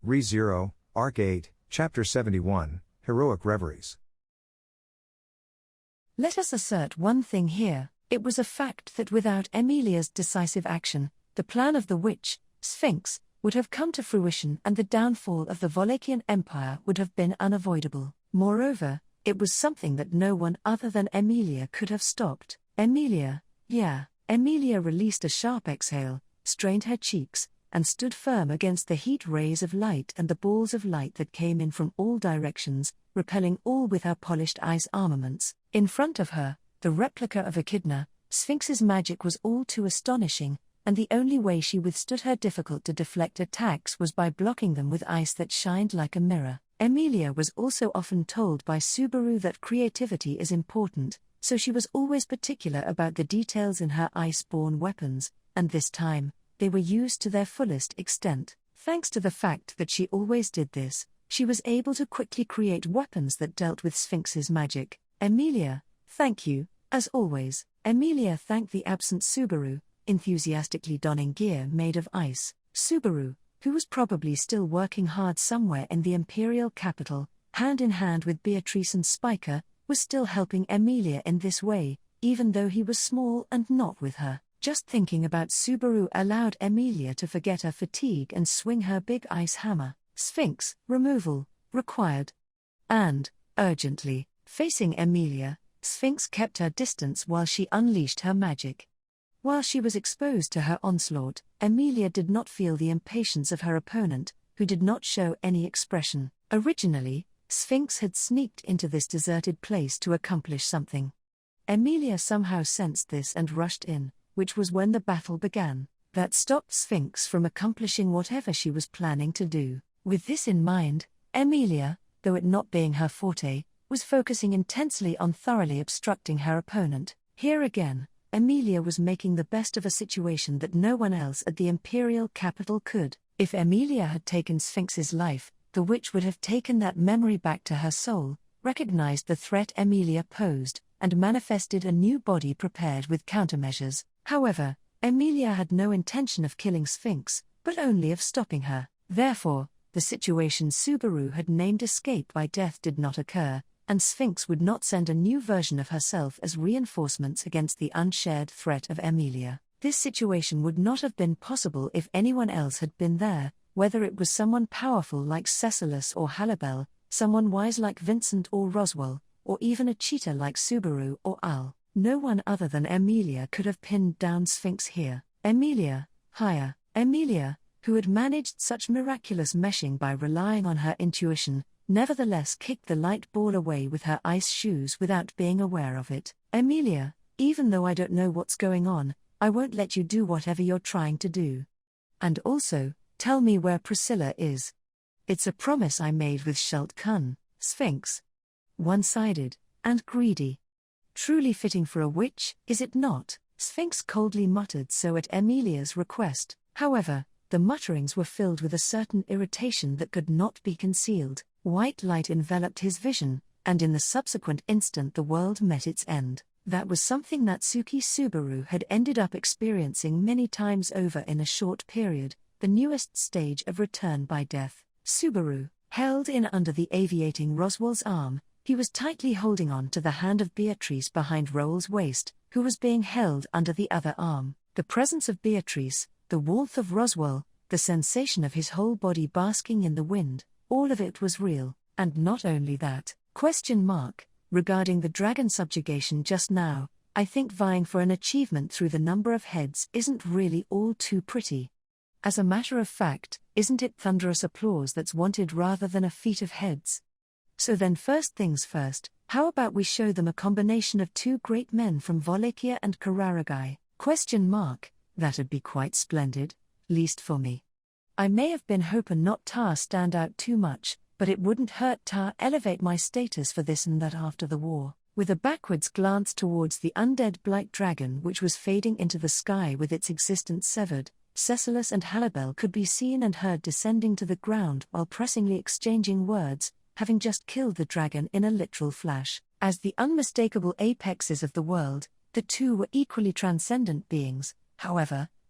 Re-Zero, Arc 8, Chapter 71, Heroic Reveries. Let us assert one thing here: it was a fact that without Emilia's decisive action, the plan of the witch, Sphinx, would have come to fruition and the downfall of the Wallachian Empire would have been unavoidable. Moreover, it was something that no one other than Emilia could have stopped. Emilia released a sharp exhale, strained her cheeks, and stood firm against the heat rays of light and the balls of light that came in from all directions, repelling all with her polished ice armaments. In front of her, the replica of Echidna, Sphinx's magic was all too astonishing, and the only way she withstood her difficult to deflect attacks was by blocking them with ice that shined like a mirror. Emilia was also often told by Subaru that creativity is important, so she was always particular about the details in her ice-borne weapons, and this time, they were used to their fullest extent. Thanks to the fact that she always did this, she was able to quickly create weapons that dealt with Sphinx's magic. Emilia, thank you, as always. Emilia thanked the absent Subaru, enthusiastically donning gear made of ice. Subaru, who was probably still working hard somewhere in the imperial capital, hand in hand with Beatrice and Spiker, was still helping Emilia in this way, even though he was small and not with her. Just thinking about Subaru allowed Emilia to forget her fatigue and swing her big ice hammer. Sphinx, removal, required. And, urgently, facing Emilia, Sphinx kept her distance while she unleashed her magic. While she was exposed to her onslaught, Emilia did not feel the impatience of her opponent, who did not show any expression. Originally, Sphinx had sneaked into this deserted place to accomplish something. Emilia somehow sensed this and rushed in, which was when the battle began. That stopped Sphinx from accomplishing whatever she was planning to do. With this in mind, Emilia, though it not being her forte, was focusing intensely on thoroughly obstructing her opponent. Here again, Emilia was making the best of a situation that no one else at the imperial capital could. If Emilia had taken Sphinx's life, the witch would have taken that memory back to her soul, recognized the threat Emilia posed, and manifested a new body prepared with countermeasures. However, Emilia had no intention of killing Sphinx, but only of stopping her. Therefore, the situation Subaru had named escape by death did not occur, and Sphinx would not send a new version of herself as reinforcements against the unshared threat of Emilia. This situation would not have been possible if anyone else had been there, whether it was someone powerful like Cecilus or Halibel, someone wise like Vincent or Roswell, or even a cheater like Subaru or Al. No one other than Emilia could have pinned down Sphinx here. Emilia, who had managed such miraculous meshing by relying on her intuition, nevertheless kicked the light ball away with her ice shoes without being aware of it. Emilia, even though I don't know what's going on, I won't let you do whatever you're trying to do. And also, tell me where Priscilla is. It's a promise I made with Shult Kun. Sphinx. One-sided, and greedy. Truly fitting for a witch, is it not? Sphinx coldly muttered so at Emilia's request. However, the mutterings were filled with a certain irritation that could not be concealed. White light enveloped his vision, and in the subsequent instant the world met its end. That was something Natsuki Subaru had ended up experiencing many times over in a short period, the newest stage of return by death. Subaru, held in under the aviating Roswell's arm, he was tightly holding on to the hand of Beatrice behind Roll's waist, who was being held under the other arm. The presence of Beatrice, the warmth of Roswell, the sensation of his whole body basking in the wind, all of it was real. And not only that. Regarding the dragon subjugation just now, I think vying for an achievement through the number of heads isn't really all too pretty. As a matter of fact, isn't it thunderous applause that's wanted rather than a feat of heads? So then first things first, how about we show them a combination of two great men from Wallachia and Kararagai? That'd be quite splendid, least for me. I may have been hoping not ta stand out too much, but it wouldn't hurt ta elevate my status for this and that after the war. With a backwards glance towards the undead blight dragon which was fading into the sky with its existence severed, Cecilus and Halibel could be seen and heard descending to the ground while pressingly exchanging words, having just killed the dragon in a literal flash. As the unmistakable apexes of the world, the two were equally transcendent beings. However,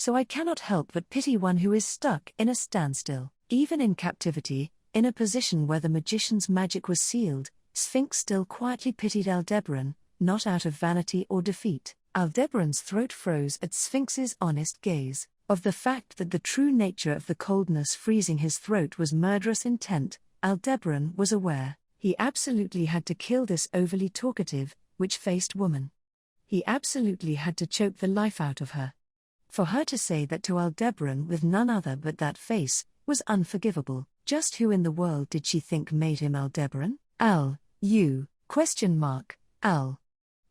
so I cannot help but pity one who is stuck in a standstill. Even in captivity, in a position where the magician's magic was sealed, Sphinx still quietly pitied Aldebaran, not out of vanity or defeat. Aldebaran's throat froze at Sphinx's honest gaze. Of the fact that the true nature of the coldness freezing his throat was murderous intent, Aldebaran was aware. He absolutely had to kill this overly talkative, witch-faced woman. He absolutely had to choke the life out of her. For her to say that to Aldebaran with none other but that face, was unforgivable. Just who in the world did she think made him Aldebaran? Al, you, ? Al.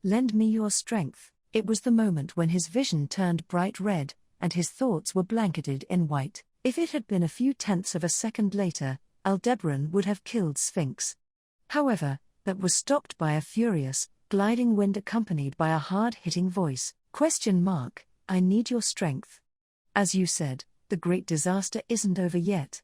Lend me your strength. It was the moment when his vision turned bright red, and his thoughts were blanketed in white. If it had been a few tenths of a second later, Aldebaran would have killed Sphinx. However, that was stopped by a furious, gliding wind accompanied by a hard-hitting voice. ? I need your strength. As you said, the great disaster isn't over yet.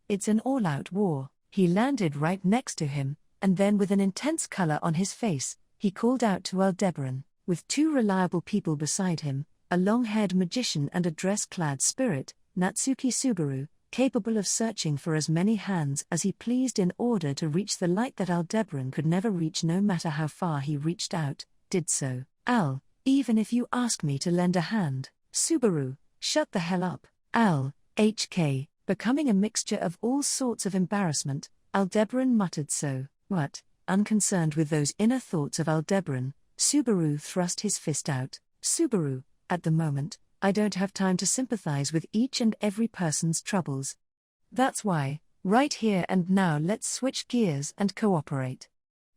It's an all-out war. He landed right next to him, and then with an intense color on his face, he called out to Aldebaran. With two reliable people beside him, a long-haired magician and a dress-clad spirit, Natsuki Subaru, capable of searching for as many hands as he pleased in order to reach the light that Aldebaran could never reach no matter how far he reached out, did so. Al, even if you ask me to lend a hand. Subaru, shut the hell up. Al, becoming a mixture of all sorts of embarrassment, Aldebaran muttered so. What? Unconcerned with those inner thoughts of Aldebaran, Subaru thrust his fist out. Subaru, at the moment, I don't have time to sympathize with each and every person's troubles. That's why, right here and now let's switch gears and cooperate.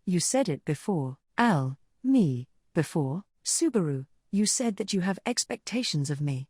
You said it before. Al, me, before? Subaru, you said that you have expectations of me.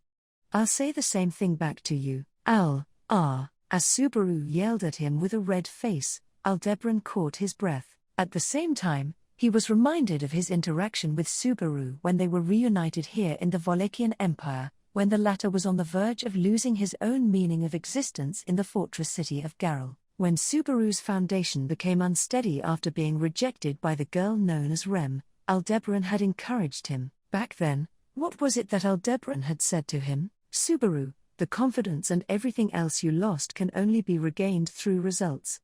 I'll say the same thing back to you. Al, as Subaru yelled at him with a red face, Aldebaran caught his breath. At the same time, he was reminded of his interaction with Subaru when they were reunited here in the Wallachian Empire, when the latter was on the verge of losing his own meaning of existence in the fortress city of Garrel, when Subaru's foundation became unsteady after being rejected by the girl known as Rem. Aldebaran had encouraged him. Back then, what was it that Aldebaran had said to him? Subaru, the confidence and everything else you lost can only be regained through results.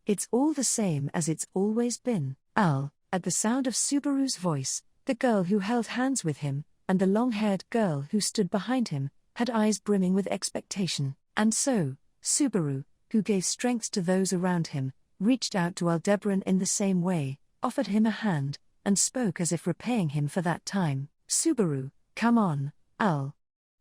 It's all the same as it's always been. Al, at the sound of Subaru's voice, the girl who held hands with him, and the long-haired girl who stood behind him, had eyes brimming with expectation. And so, Subaru, who gave strength to those around him, reached out to Aldebaran in the same way, offered him a hand, and spoke as if repaying him for that time. Subaru, come on, Al.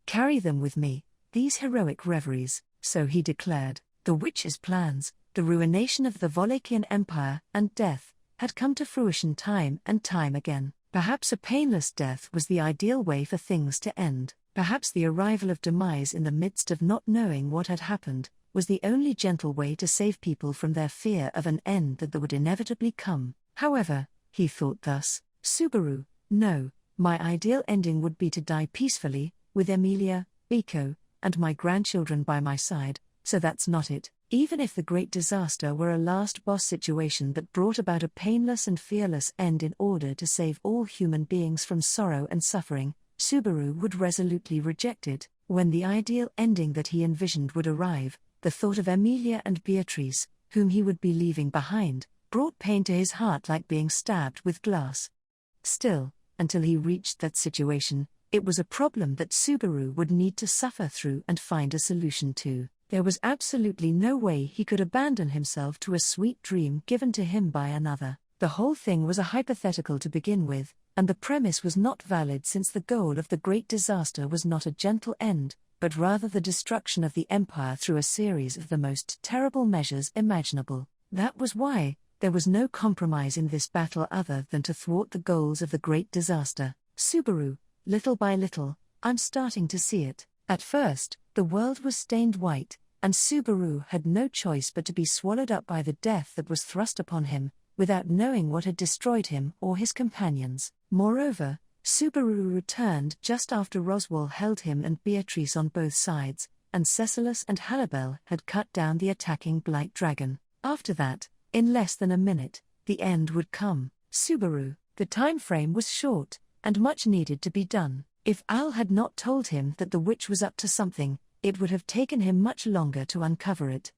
Carry them with me, these heroic reveries. So he declared. The witch's plans, the ruination of the Wallachian Empire, and death, had come to fruition time and time again. Perhaps a painless death was the ideal way for things to end. Perhaps the arrival of demise in the midst of not knowing what had happened, was the only gentle way to save people from their fear of an end that would inevitably come. However, he thought thus, Subaru, no, my ideal ending would be to die peacefully, with Emilia, Biko, and my grandchildren by my side, so that's not it. Even if the great disaster were a last boss situation that brought about a painless and fearless end in order to save all human beings from sorrow and suffering, Subaru would resolutely reject it. When the ideal ending that he envisioned would arrive, the thought of Emilia and Beatrice, whom he would be leaving behind, brought pain to his heart like being stabbed with glass. Still, until he reached that situation, it was a problem that Subaru would need to suffer through and find a solution to. There was absolutely no way he could abandon himself to a sweet dream given to him by another. The whole thing was a hypothetical to begin with, and the premise was not valid since the goal of the great disaster was not a gentle end, but rather the destruction of the empire through a series of the most terrible measures imaginable. That was why there was no compromise in this battle other than to thwart the goals of the great disaster. Subaru, little by little, I'm starting to see it. At first, the world was stained white, and Subaru had no choice but to be swallowed up by the death that was thrust upon him, without knowing what had destroyed him or his companions. Moreover, Subaru returned just after Roswell held him and Beatrice on both sides, and Cecilus and Halibel had cut down the attacking Blight Dragon. After that, in less than a minute, the end would come. Subaru, the time frame was short, and much needed to be done. If Al had not told him that the witch was up to something, it would have taken him much longer to uncover it.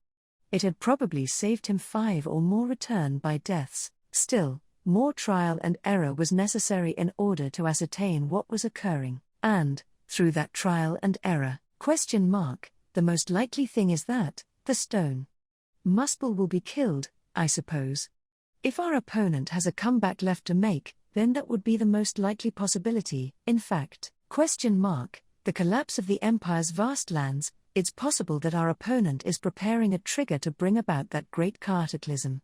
It had probably saved him 5 or more return-by deaths. Still, more trial and error was necessary in order to ascertain what was occurring, and, through that trial and error, the most likely thing is that, the stone Muspel will be killed, I suppose. If our opponent has a comeback left to make, then that would be the most likely possibility. In fact, the collapse of the Empire's vast lands, it's possible that our opponent is preparing a trigger to bring about that great cataclysm.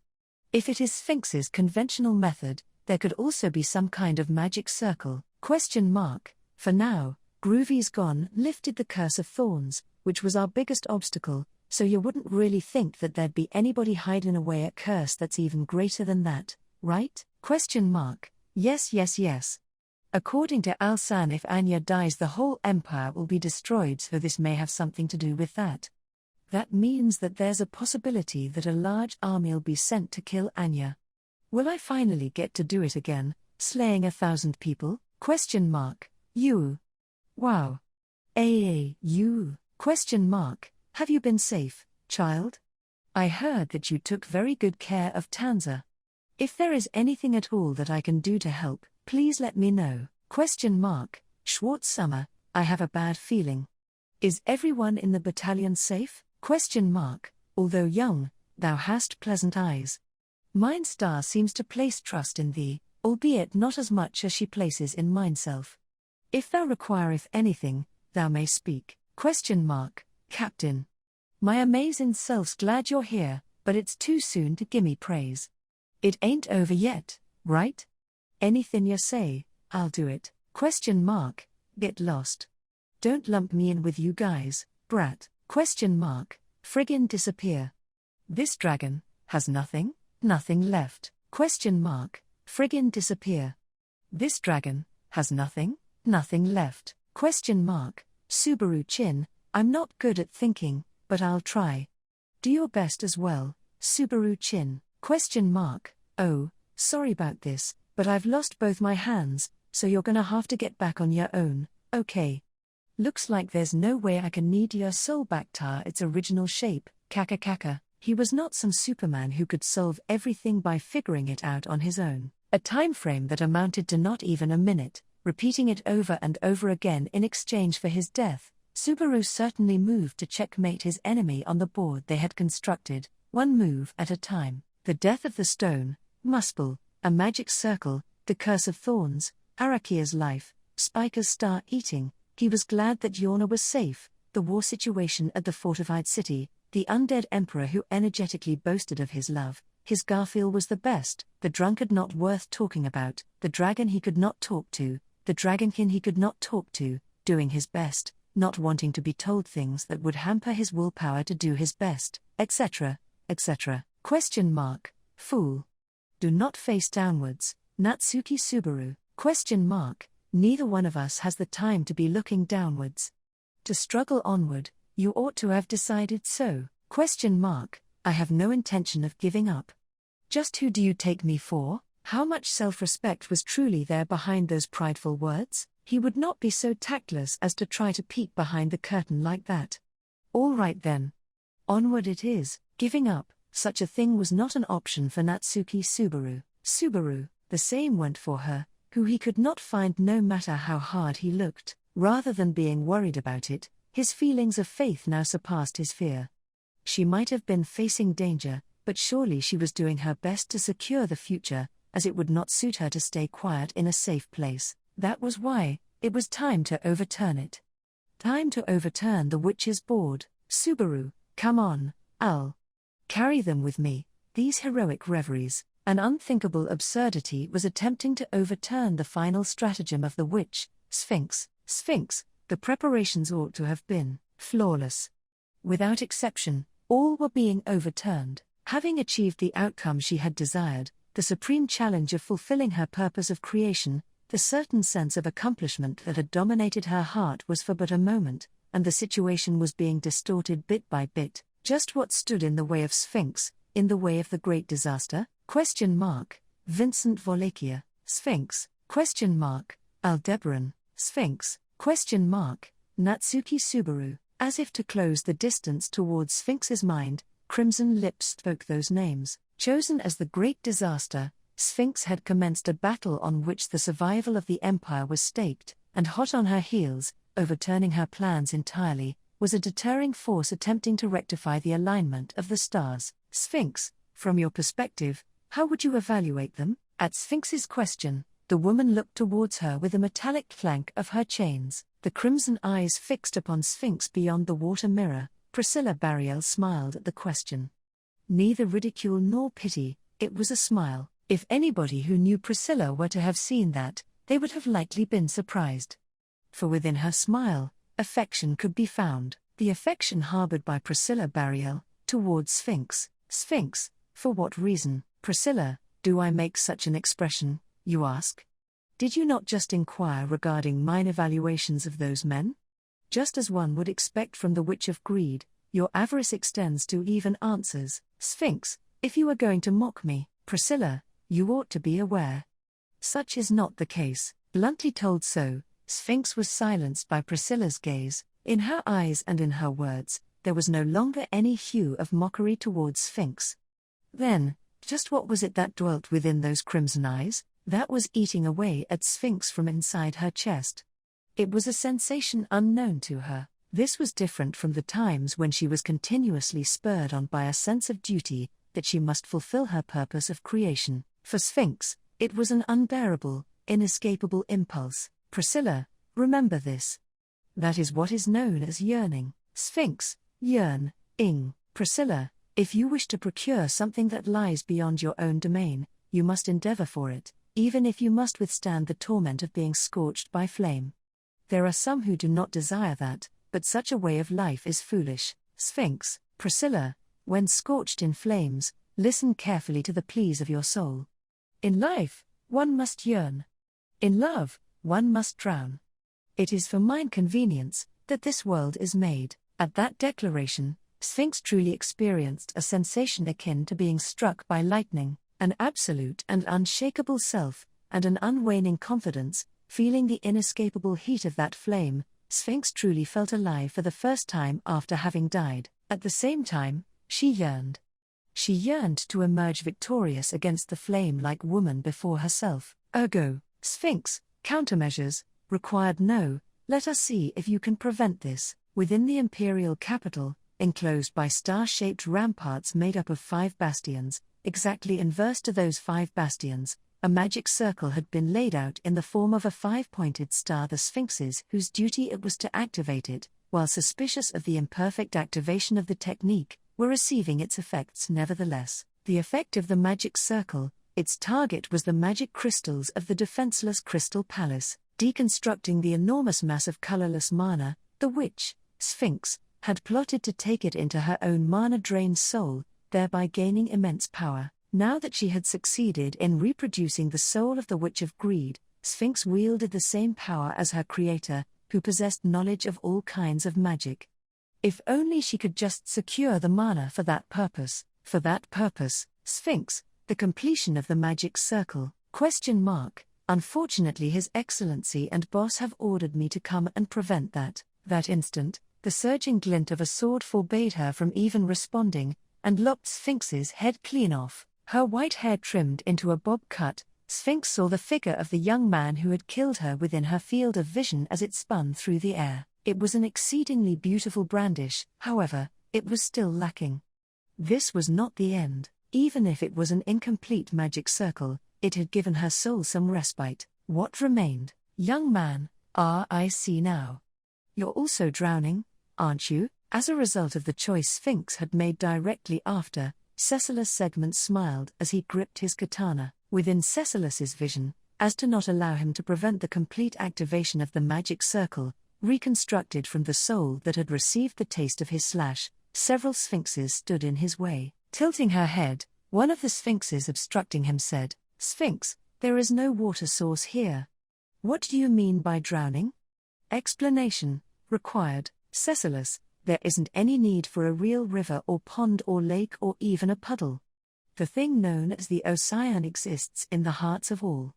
If it is Sphinx's conventional method, there could also be some kind of magic circle. For now, Groovy's gone lifted the curse of thorns, which was our biggest obstacle, so you wouldn't really think that there'd be anybody hiding away a curse that's even greater than that, right? Yes. According to Al-San, if Anya dies the whole empire will be destroyed, so this may have something to do with that. That means that there's a possibility that a large army will be sent to kill Anya. Will I finally get to do it again, slaying 1,000 people? You. Wow. You. Have you been safe, child? I heard that you took very good care of Tanza. If there is anything at all that I can do to help, please let me know. Schwartz Summer, I have a bad feeling. Is everyone in the battalion safe? Although young, thou hast pleasant eyes. Mine star seems to place trust in thee, albeit not as much as she places in mineself. If thou requireth anything, thou may speak. Captain. My amazing self's glad you're here, but it's too soon to gimme praise. It ain't over yet, right? Anything you say, I'll do it. Get lost. Don't lump me in with you guys, brat. Friggin' disappear. This dragon has nothing left. Friggin' disappear. This dragon has nothing left. Subaru Chin, I'm not good at thinking, but I'll try. Do your best as well, Subaru Chin. Oh, sorry about this, but I've lost both my hands, so you're gonna have to get back on your own, okay? Looks like there's no way I can need your soul back to its original shape. Kaka. He was not some Superman who could solve everything by figuring it out on his own. A time frame that amounted to not even a minute, repeating it over and over again in exchange for his death. Subaru certainly moved to checkmate his enemy on the board they had constructed, one move at a time. The death of the stone, Muspel, a magic circle, the curse of thorns, Arakia's life, Spiker's star eating. He was glad that Yorna was safe, the war situation at the fortified city, the undead emperor who energetically boasted of his love. His Garfield was the best, the drunkard not worth talking about, the dragon he could not talk to, the dragonkin he could not talk to, doing his best, not wanting to be told things that would hamper his willpower to do his best, etc., etc. Fool. Do not face downwards, Natsuki Subaru. Neither one of us has the time to be looking downwards. To struggle onward, you ought to have decided so. I have no intention of giving up. Just who do you take me for? How much self-respect was truly there behind those prideful words? He would not be so tactless as to try to peek behind the curtain like that. All right then. Onward it is. Giving up, such a thing was not an option for Natsuki Subaru. The same went for her, who he could not find no matter how hard he looked. Rather than being worried about it, his feelings of faith now surpassed his fear. She might have been facing danger, but surely she was doing her best to secure the future, as it would not suit her to stay quiet in a safe place. That was why, it was time to overturn it. Time to overturn the witch's board. Subaru, come on, I'll carry them with me, these heroic reveries. An unthinkable absurdity was attempting to overturn the final stratagem of the witch, Sphinx. The preparations ought to have been flawless. Without exception, all were being overturned. Having achieved the outcome she had desired, the supreme challenge of fulfilling her purpose of creation, the certain sense of accomplishment that had dominated her heart was for but a moment, and the situation was being distorted bit by bit. Just what stood in the way of Sphinx, in the way of the great disaster? Vincent Volachia, Sphinx? Aldebaran, Sphinx? Natsuki Subaru, as if to close the distance towards Sphinx's mind, crimson lips spoke those names. Chosen as the great disaster, Sphinx had commenced a battle on which the survival of the empire was staked, and hot on her heels, overturning her plans entirely, was a deterring force attempting to rectify the alignment of the stars. Sphinx, from your perspective, how would you evaluate them? At Sphinx's question, the woman looked towards her with a metallic clank of her chains, the crimson eyes fixed upon Sphinx beyond the water mirror. Priscilla Bariel smiled at the question. Neither ridicule nor pity, it was a smile. If anybody who knew Priscilla were to have seen that, they would have likely been surprised. For within her smile, affection could be found, the affection harbored by Priscilla Bariel towards Sphinx. Sphinx, for what reason? Priscilla, do I make such an expression, you ask? Did you not just inquire regarding mine evaluations of those men? Just as one would expect from the witch of greed, your avarice extends to even answers. Sphinx, if you are going to mock me, Priscilla, you ought to be aware. Such is not the case. Bluntly told so, Sphinx was silenced by Priscilla's gaze. In her eyes and in her words, there was no longer any hue of mockery towards Sphinx. Then, just what was it that dwelt within those crimson eyes, that was eating away at Sphinx from inside her chest? It was a sensation unknown to her. This was different from the times when she was continuously spurred on by a sense of duty, that she must fulfill her purpose of creation. For Sphinx, it was an unbearable, inescapable impulse. Priscilla, remember this. That is what is known as yearning. Sphinx, yearn-ing. Priscilla, if you wish to procure something that lies beyond your own domain, you must endeavor for it, even if you must withstand the torment of being scorched by flame. There are some who do not desire that, but such a way of life is foolish. Sphinx, Priscilla, when scorched in flames, listen carefully to the pleas of your soul. In life, one must yearn. In love, one must drown. It is for mine convenience that this world is made. At that declaration, Sphinx truly experienced a sensation akin to being struck by lightning, an absolute and unshakable self, and an unwaning confidence. Feeling the inescapable heat of that flame, Sphinx truly felt alive for the first time after having died. At the same time, she yearned. She yearned to emerge victorious against the flame-like woman before herself. Ergo, Sphinx, countermeasures, required no. Let us see if you can prevent this. Within the imperial capital, enclosed by star-shaped ramparts made up of 5 bastions, exactly inverse to those 5 bastions, a magic circle had been laid out in the form of a 5-pointed star. The Sphinxes, whose duty it was to activate it, while suspicious of the imperfect activation of the technique, were receiving its effects nevertheless. The effect of the magic circle, its target was the magic crystals of the defenseless Crystal Palace. Deconstructing the enormous mass of colorless mana, the witch, Sphinx, had plotted to take it into her own mana-drained soul, thereby gaining immense power. Now that she had succeeded in reproducing the soul of the Witch of Greed, Sphinx wielded the same power as her creator, who possessed knowledge of all kinds of magic. If only she could just secure the mana for that purpose. For that purpose, Sphinx, the completion of the magic circle. Unfortunately, His Excellency and boss have ordered me to come and prevent that. That instant, the surging glint of a sword forbade her from even responding, and lopped Sphinx's head clean off. Her white hair trimmed into a bob cut, Sphinx saw the figure of the young man who had killed her within her field of vision as it spun through the air. It was an exceedingly beautiful brandish, however, it was still lacking. This was not the end. Even if it was an incomplete magic circle, it had given her soul some respite. What remained? Young man, I see now. You're also drowning, aren't you? As a result of the choice Sphinx had made directly after, Cecilus Segment smiled as he gripped his katana, within Cecilus's vision, as to not allow him to prevent the complete activation of the magic circle, reconstructed from the soul that had received the taste of his slash. Several Sphinxes stood in his way. Tilting her head, one of the Sphinxes obstructing him said, "Sphinx, there is no water source here." "What do you mean by drowning?" "Explanation required, Cecilus. There isn't any need for a real river or pond or lake or even a puddle. The thing known as the Ocean exists in the hearts of all.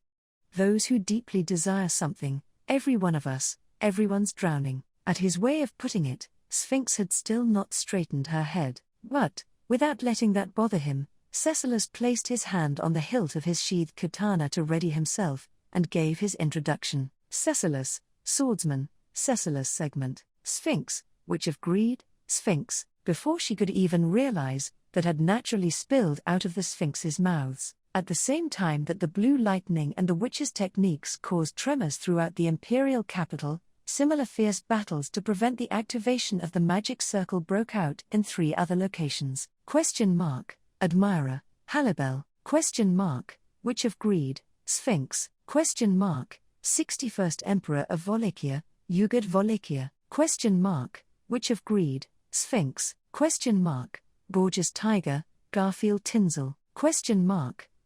Those who deeply desire something, every one of us, everyone's drowning. At his way of putting it, Sphinx had still not straightened her head. But, without letting that bother him, Cecilus placed his hand on the hilt of his sheathed katana to ready himself, and gave his introduction. Cecilus, swordsman, Cecilus segment, Sphinx, witch of greed, Sphinx, before she could even realize, that had naturally spilled out of the Sphinx's mouths. At the same time that the blue lightning and the witch's techniques caused tremors throughout the imperial capital, similar fierce battles to prevent the activation of the magic circle broke out in 3 other locations. Admirer, Halibel, Witch of Greed, Sphinx, 61st Emperor of Wallachia, Ugod Wallachia, Witch of Greed, Sphinx, Gorgeous Tiger, Garfield Tinsel,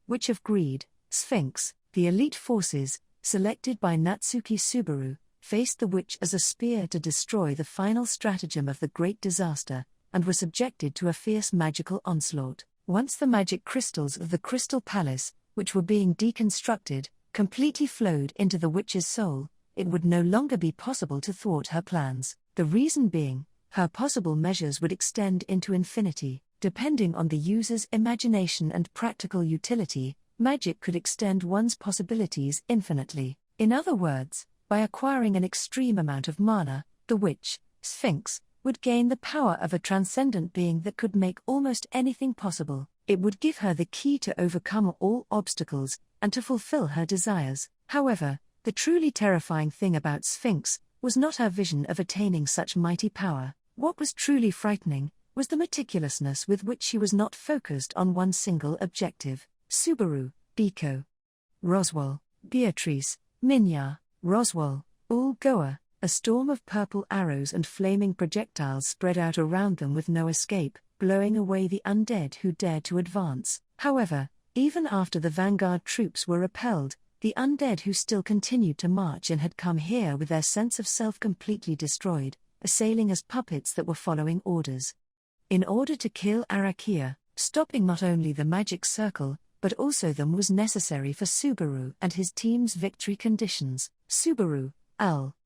Witch of Greed, Sphinx. The elite forces, selected by Natsuki Subaru, faced the witch as a spear to destroy the final stratagem of the Great Disaster, and were subjected to a fierce magical onslaught. Once the magic crystals of the Crystal Palace, which were being deconstructed, completely flowed into the witch's soul, it would no longer be possible to thwart her plans. The reason being, her possible measures would extend into infinity. Depending on the user's imagination and practical utility, magic could extend one's possibilities infinitely. In other words, by acquiring an extreme amount of mana, the witch, Sphinx, would gain the power of a transcendent being that could make almost anything possible. It would give her the key to overcome all obstacles, and to fulfill her desires. However, the truly terrifying thing about Sphinx was not her vision of attaining such mighty power. What was truly frightening was the meticulousness with which she was not focused on one single objective. Subaru, Biko, Roswell, Beatrice, Minya, Roswell, all Goa. A storm of purple arrows and flaming projectiles spread out around them with no escape, blowing away the undead who dared to advance. However, even after the vanguard troops were repelled, the undead who still continued to march in had come here with their sense of self completely destroyed, assailing as puppets that were following orders. In order to kill Arakia, stopping not only the magic circle, but also them was necessary for Subaru and his team's victory conditions. Subaru,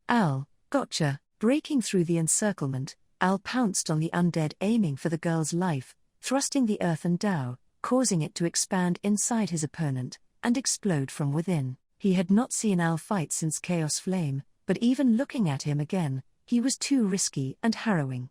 Al, gotcha. Breaking through the encirclement, Al pounced on the undead, aiming for the girl's life, thrusting the earthen Tao, causing it to expand inside his opponent, and explode from within. He had not seen Al fight since Chaos Flame, but even looking at him again, he was too risky and harrowing.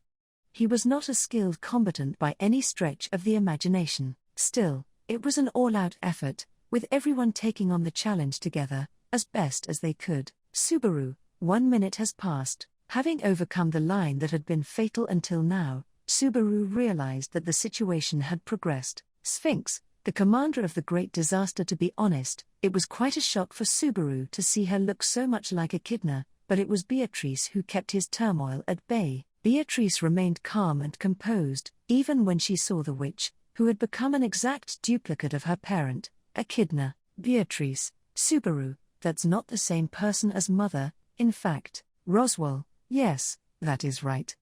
He was not a skilled combatant by any stretch of the imagination. Still, it was an all-out effort, with everyone taking on the challenge together, as best as they could. Subaru, 1 minute has passed. Having overcome the line that had been fatal until now, Subaru realized that the situation had progressed. Sphinx, the commander of the Great Disaster. To be honest, it was quite a shock for Subaru to see her look so much like Echidna, but it was Beatrice who kept his turmoil at bay. Beatrice remained calm and composed, even when she saw the witch, who had become an exact duplicate of her parent, Echidna. Beatrice, Subaru, that's not the same person as mother. In fact, Roswell, yes, that is right.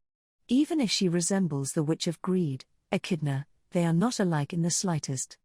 Even if she resembles the Witch of Greed, Echidna, they are not alike in the slightest.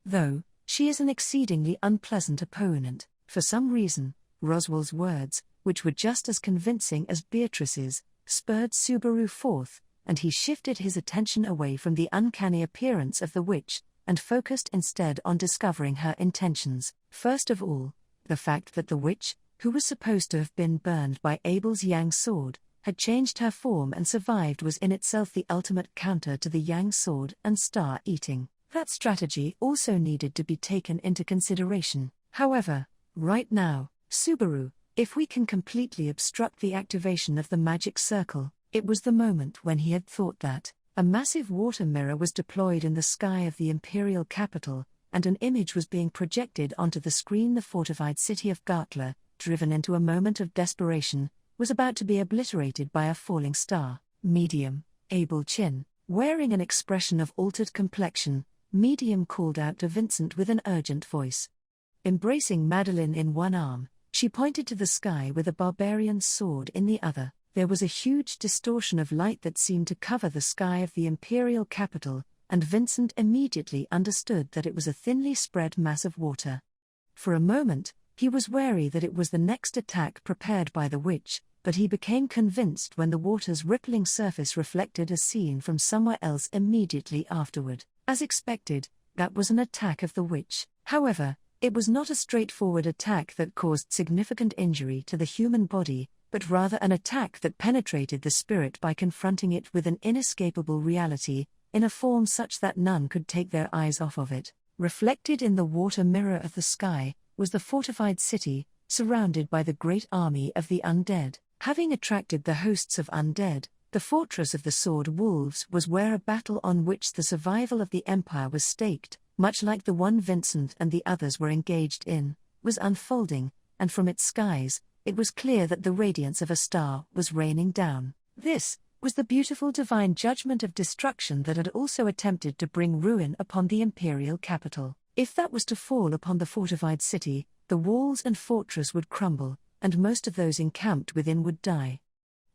Though, she is an exceedingly unpleasant opponent. For some reason, Roswell's words, which were just as convincing as Beatrice's, spurred Subaru forth, and he shifted his attention away from the uncanny appearance of the witch, and focused instead on discovering her intentions. First of all, the fact that the witch, who was supposed to have been burned by Abel's Yang sword, had changed her form and survived was in itself the ultimate counter to the Yang sword and star eating. That strategy also needed to be taken into consideration. However, right now, Subaru, if we can completely obstruct the activation of the magic circle, it was the moment when he had thought that. A massive water mirror was deployed in the sky of the imperial capital, and an image was being projected onto the screen. The fortified city of Gartla, driven into a moment of desperation, was about to be obliterated by a falling star. Medium, Abel Chin, wearing an expression of altered complexion, Medium called out to Vincent with an urgent voice. Embracing Madeline in one arm, she pointed to the sky with a barbarian's sword in the other. There was a huge distortion of light that seemed to cover the sky of the imperial capital, and Vincent immediately understood that it was a thinly spread mass of water. For a moment, he was wary that it was the next attack prepared by the witch, but he became convinced when the water's rippling surface reflected a scene from somewhere else immediately afterward. As expected, that was an attack of the witch. However, it was not a straightforward attack that caused significant injury to the human body, but rather an attack that penetrated the spirit by confronting it with an inescapable reality, in a form such that none could take their eyes off of it. Reflected in the water mirror of the sky was the fortified city, surrounded by the great army of the undead. Having attracted the hosts of undead, the fortress of the Sword Wolves was where a battle on which the survival of the Empire was staked, much like the one Vincent and the others were engaged in, was unfolding, and from its skies, it was clear that the radiance of a star was raining down. This was the beautiful divine judgment of destruction that had also attempted to bring ruin upon the imperial capital. If that was to fall upon the fortified city, the walls and fortress would crumble, and most of those encamped within would die.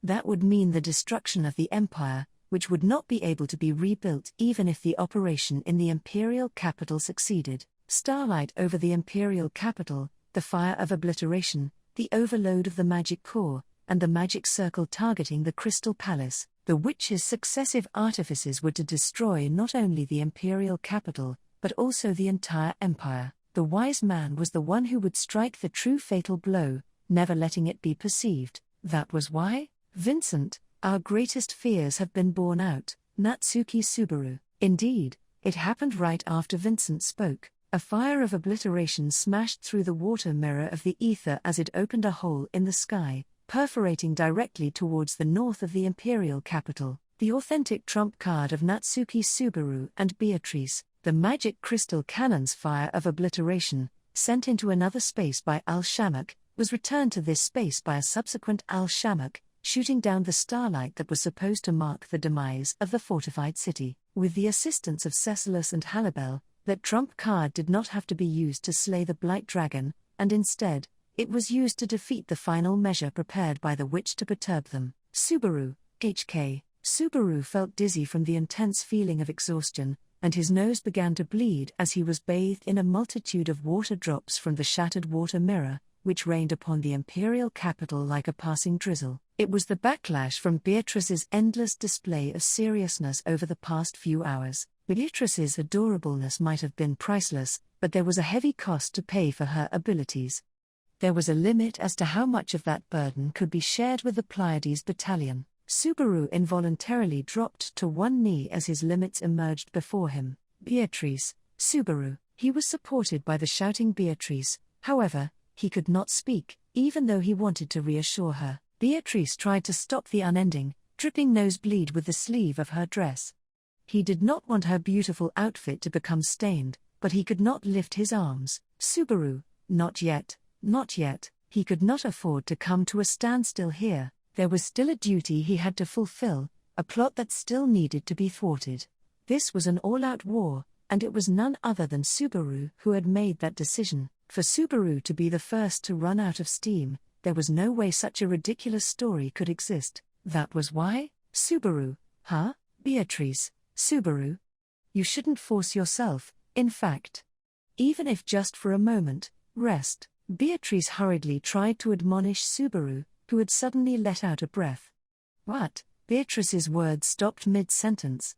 That would mean the destruction of the empire, which would not be able to be rebuilt even if the operation in the imperial capital succeeded. Starlight over the imperial capital, the fire of obliteration, the overload of the magic core, and the magic circle targeting the crystal palace. The witch's successive artifices were to destroy not only the imperial capital, but also the entire empire. The wise man was the one who would strike the true fatal blow, never letting it be perceived. That was why, Vincent, our greatest fears have been borne out. Natsuki Subaru. Indeed, it happened right after Vincent spoke. A fire of obliteration smashed through the water mirror of the ether as it opened a hole in the sky, perforating directly towards the north of the imperial capital. The authentic trump card of Natsuki Subaru and Beatrice, the magic crystal cannon's fire of obliteration, sent into another space by Al-Shamak, was returned to this space by a subsequent Al-Shamak, shooting down the starlight that was supposed to mark the demise of the fortified city. With the assistance of Cecilus and Halibel, that trump card did not have to be used to slay the Blight Dragon, and instead, it was used to defeat the final measure prepared by the witch to perturb them. Subaru, HK. Subaru felt dizzy from the intense feeling of exhaustion, and his nose began to bleed as he was bathed in a multitude of water drops from the shattered water mirror, which rained upon the imperial capital like a passing drizzle. It was the backlash from Beatrice's endless display of seriousness over the past few hours. Beatrice's adorableness might have been priceless, but there was a heavy cost to pay for her abilities. There was a limit as to how much of that burden could be shared with the Pleiades battalion. Subaru involuntarily dropped to one knee as his limits emerged before him. Beatrice, Subaru. He was supported by the shouting Beatrice, however, he could not speak, even though he wanted to reassure her. Beatrice tried to stop the unending, dripping nosebleed with the sleeve of her dress. He did not want her beautiful outfit to become stained, but he could not lift his arms. Subaru, not yet, not yet. He could not afford to come to a standstill here. There was still a duty he had to fulfill, a plot that still needed to be thwarted. This was an all-out war, and it was none other than Subaru who had made that decision. For Subaru to be the first to run out of steam, there was no way such a ridiculous story could exist. That was why? Subaru, huh? Beatrice, Subaru. You shouldn't force yourself, in fact. Even if just for a moment, rest. Beatrice hurriedly tried to admonish Subaru, who had suddenly let out a breath. What? Beatrice's words stopped mid-sentence.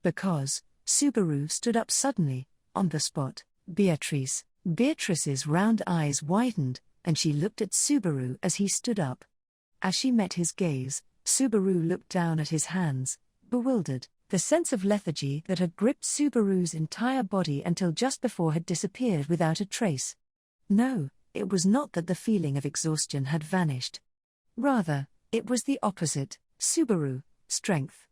Because, Subaru stood up suddenly, on the spot. Beatrice's round eyes widened, and she looked at Subaru as he stood up. As she met his gaze, Subaru looked down at his hands, bewildered. The sense of lethargy that had gripped Subaru's entire body until just before had disappeared without a trace. No, it was not that the feeling of exhaustion had vanished. Rather, it was the opposite. Subaru, strength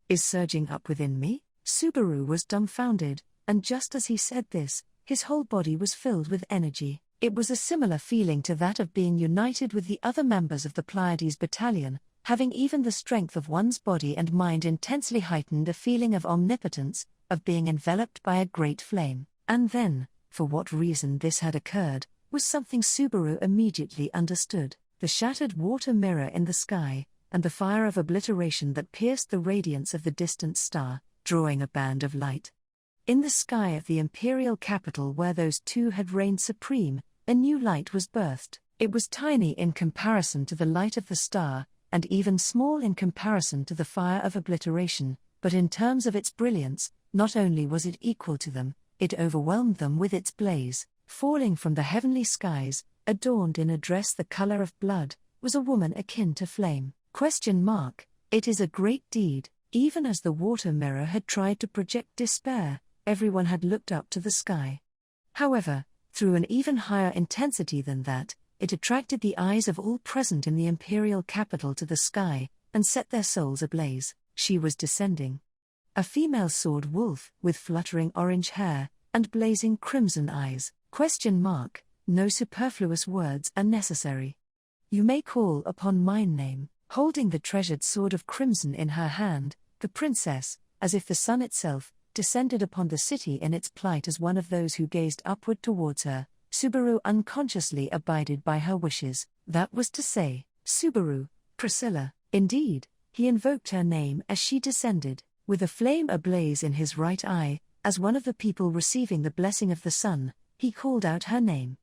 is surging up within me? Subaru was dumbfounded, and just as he said this, his whole body was filled with energy. It was a similar feeling to that of being united with the other members of the Pleiades battalion, having even the strength of one's body and mind intensely heightened, a feeling of omnipotence, of being enveloped by a great flame. And then, for what reason this had occurred, was something Subaru immediately understood. The shattered water mirror in the sky, and the fire of obliteration that pierced the radiance of the distant star, drawing a band of light. In the sky of the imperial capital where those two had reigned supreme, a new light was birthed. It was tiny in comparison to the light of the star, and even small in comparison to the fire of obliteration, but in terms of its brilliance, not only was it equal to them, it overwhelmed them with its blaze. Falling from the heavenly skies, adorned in a dress the color of blood, was a woman akin to flame. It is a great deed. Even as the water mirror had tried to project despair, everyone had looked up to the sky. However, through an even higher intensity than that, it attracted the eyes of all present in the imperial capital to the sky, and set their souls ablaze. She was descending. A female sword wolf, with fluttering orange hair, and blazing crimson eyes. No superfluous words are necessary. You may call upon mine name. Holding the treasured sword of crimson in her hand, the princess, as if the sun itself, descended upon the city in its plight as one of those who gazed upward towards her. Subaru unconsciously abided by her wishes, that was to say, Subaru, Priscilla. Indeed, he invoked her name as she descended, with a flame ablaze in his right eye, as one of the people receiving the blessing of the sun, he called out her name.